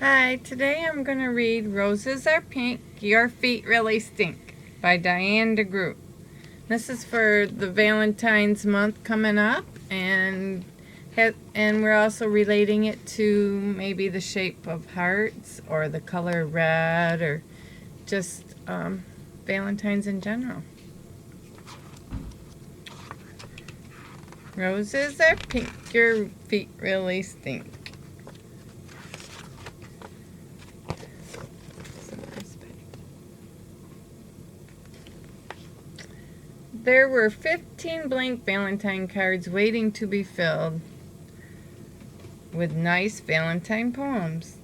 Hi, today I'm going to read Roses Are Pink, Your Feet Really Stink by Diane Groat. This is for the Valentine's month coming up, and we're also relating it to maybe the shape of hearts or the color red or just Valentine's in general. Roses are pink, your feet really stink. There were 15 blank Valentine cards waiting to be filled with nice Valentine poems.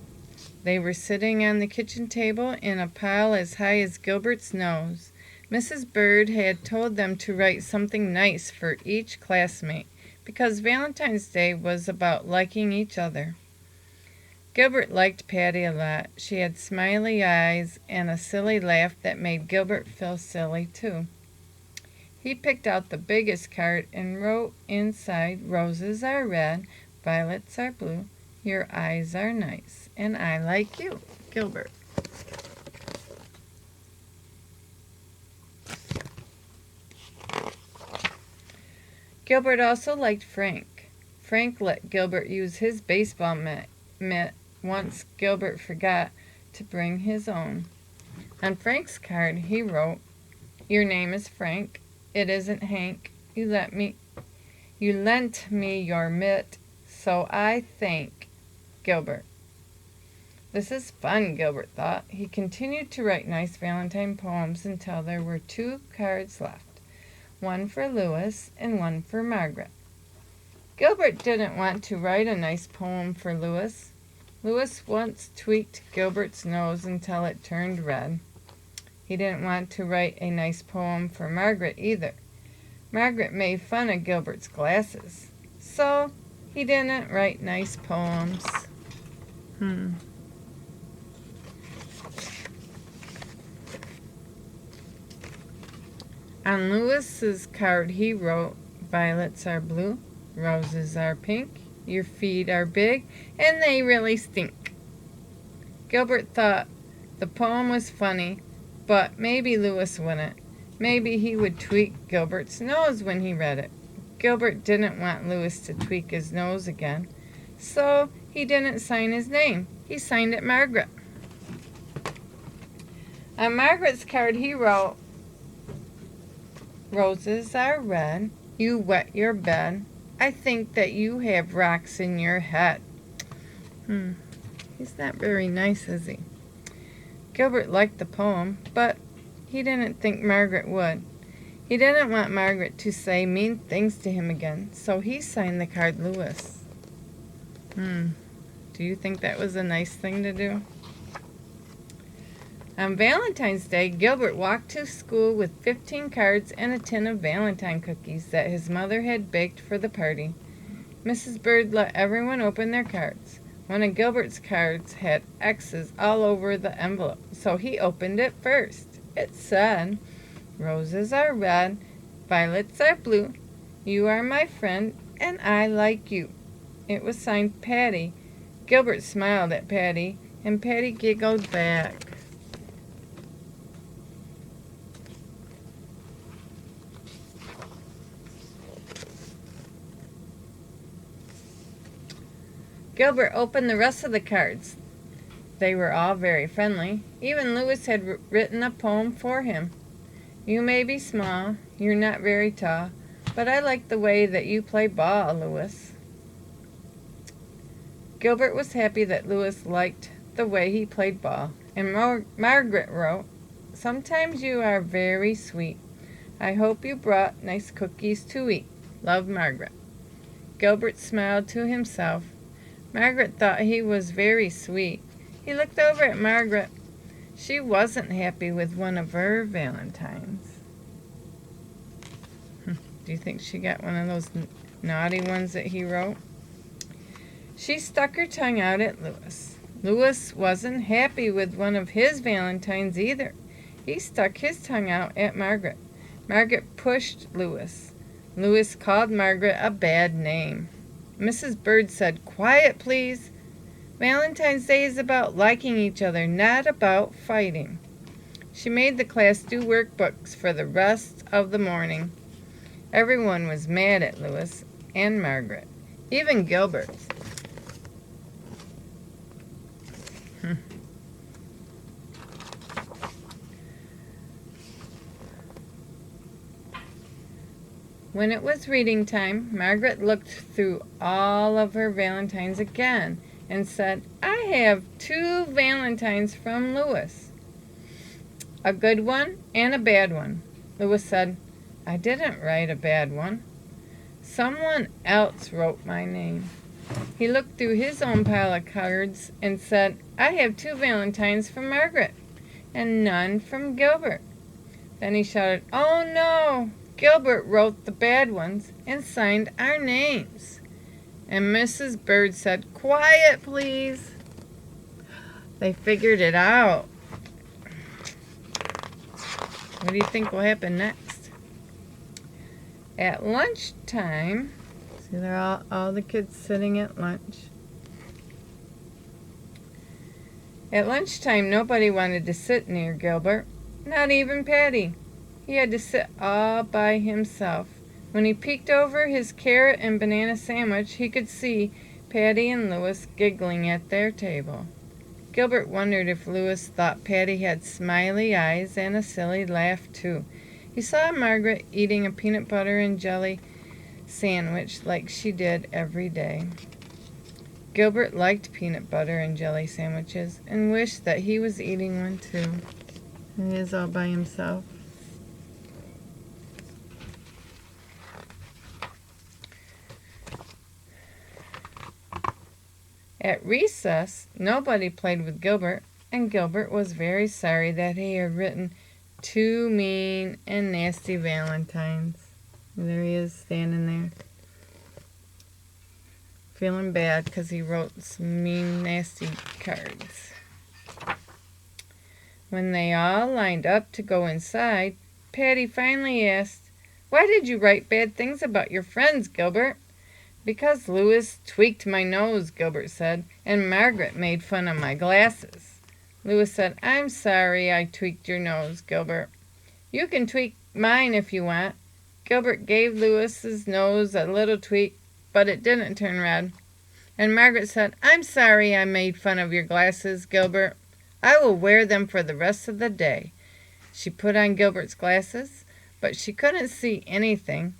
They were sitting on the kitchen table in a pile as high as Gilbert's nose. Mrs. Bird had told them to write something nice for each classmate because Valentine's Day was about liking each other. Gilbert liked Patty a lot. She had smiley eyes and a silly laugh that made Gilbert feel silly too. He picked out the biggest card and wrote inside, "Roses are red, violets are blue, your eyes are nice, and I like you, Gilbert." Gilbert also liked Frank. Frank let Gilbert use his baseball mitt once Gilbert forgot to bring his own. On Frank's card he wrote, "Your name is Frank. It isn't Hank. You lent me your mitt, so I thank Gilbert." This is fun, Gilbert thought. He continued to write nice Valentine poems until there were 2 cards left, one for Louis and one for Margaret. Gilbert didn't want to write a nice poem for Louis. Louis once tweaked Gilbert's nose until it turned red. He didn't want to write a nice poem for Margaret either. Margaret made fun of Gilbert's glasses, so he didn't write nice poems. On Louis's card he wrote, "Violets are blue, roses are pink, your feet are big, and they really stink." Gilbert thought the poem was funny, but maybe Louis wouldn't. Maybe he would tweak Gilbert's nose when he read it. Gilbert didn't want Louis to tweak his nose again, so he didn't sign his name. He signed it Margaret. On Margaret's card he wrote, "Roses are red, you wet your bed. I think that you have rocks in your head." He's not very nice, is he? Gilbert liked the poem, but he didn't think Margaret would. He didn't want Margaret to say mean things to him again, so he signed the card Louis. Do you think that was a nice thing to do? On Valentine's Day, Gilbert walked to school with 15 cards and a tin of Valentine cookies that his mother had baked for the party. Mrs. Bird let everyone open their cards. One of Gilbert's cards had X's all over the envelope, so he opened it first. It said, "Roses are red, violets are blue, you are my friend, and I like you." It was signed Patty. Gilbert smiled at Patty, and Patty giggled back. Gilbert opened the rest of the cards. They were all very friendly. Even Louis had written a poem for him. "You may be small, you're not very tall, but I like the way that you play ball, Louis." Gilbert was happy that Louis liked the way he played ball, and Margaret wrote, "Sometimes you are very sweet. I hope you brought nice cookies to eat. Love, Margaret." Gilbert smiled to himself. Margaret thought he was very sweet. He looked over at Margaret. She wasn't happy with one of her Valentines. Do you think she got one of those naughty ones that he wrote? She stuck her tongue out at Louis. Louis wasn't happy with one of his Valentines either. He stuck his tongue out at Margaret. Margaret pushed Louis. Louis called Margaret a bad name. Mrs. Bird said, "Quiet, please." Valentine's Day is about liking each other, not about fighting. She made the class do workbooks for the rest of the morning. Everyone was mad at Louis and Margaret, even Gilbert. When it was reading time, Margaret looked through all of her valentines again and said, "I have 2 valentines from Louis. A good one and a bad one." Louis said, "I didn't write a bad one. Someone else wrote my name." He looked through his own pile of cards and said, "I have 2 valentines from Margaret and none from Gilbert." Then he shouted, "Oh no! Gilbert wrote the bad ones and signed our names." And Mrs. Bird said, "Quiet, please." They figured it out. What do you think will happen next? At lunchtime, see, they're all the kids sitting at lunch. At lunchtime, nobody wanted to sit near Gilbert, not even Patty. He had to sit all by himself. When he peeked over his carrot and banana sandwich, he could see Patty and Louis giggling at their table. Gilbert wondered if Louis thought Patty had smiley eyes and a silly laugh, too. He saw Margaret eating a peanut butter and jelly sandwich like she did every day. Gilbert liked peanut butter and jelly sandwiches and wished that he was eating one, too. He is all by himself. At recess, nobody played with Gilbert, and Gilbert was very sorry that he had written 2 mean and nasty valentines. There he is, standing there, feeling bad because he wrote some mean, nasty cards. When they all lined up to go inside, Patty finally asked, "Why did you write bad things about your friends, Gilbert?" "Because Louis tweaked my nose," Gilbert said, "and Margaret made fun of my glasses." Louis said, "I'm sorry I tweaked your nose, Gilbert. You can tweak mine if you want." Gilbert gave Louis's nose a little tweak, but it didn't turn red. And Margaret said, "I'm sorry I made fun of your glasses, Gilbert. I will wear them for the rest of the day." She put on Gilbert's glasses, but she couldn't see anything,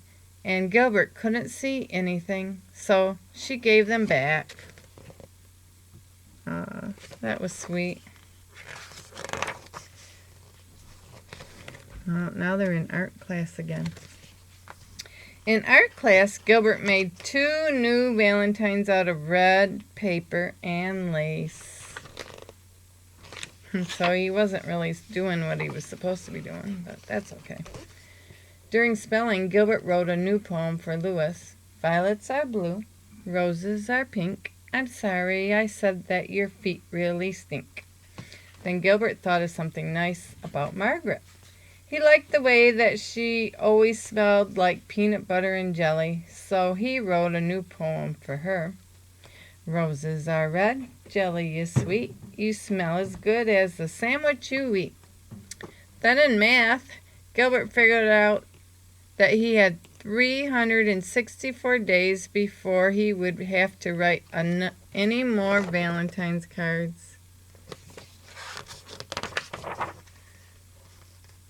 and Gilbert couldn't see anything, so she gave them back. That was sweet. Now they're in art class again. In art class, Gilbert made 2 new valentines out of red paper and lace. So he wasn't really doing what he was supposed to be doing, but that's okay. During spelling, Gilbert wrote a new poem for Louis. "Violets are blue, roses are pink. I'm sorry I said that your feet really stink." Then Gilbert thought of something nice about Margaret. He liked the way that she always smelled like peanut butter and jelly, so he wrote a new poem for her. "Roses are red, jelly is sweet. You smell as good as the sandwich you eat." Then in math, Gilbert figured out that he had 364 days before he would have to write any more Valentine's cards.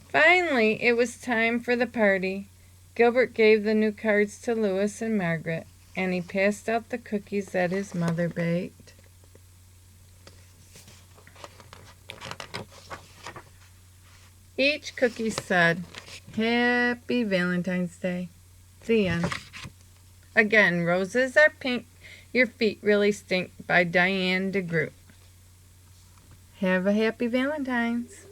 Finally, it was time for the party. Gilbert gave the new cards to Louis and Margaret, and he passed out the cookies that his mother baked. Each cookie said, "Happy Valentine's Day." The end. Again, "Roses are pink, your feet really stink" by Diane de Groat. Have a happy Valentine's.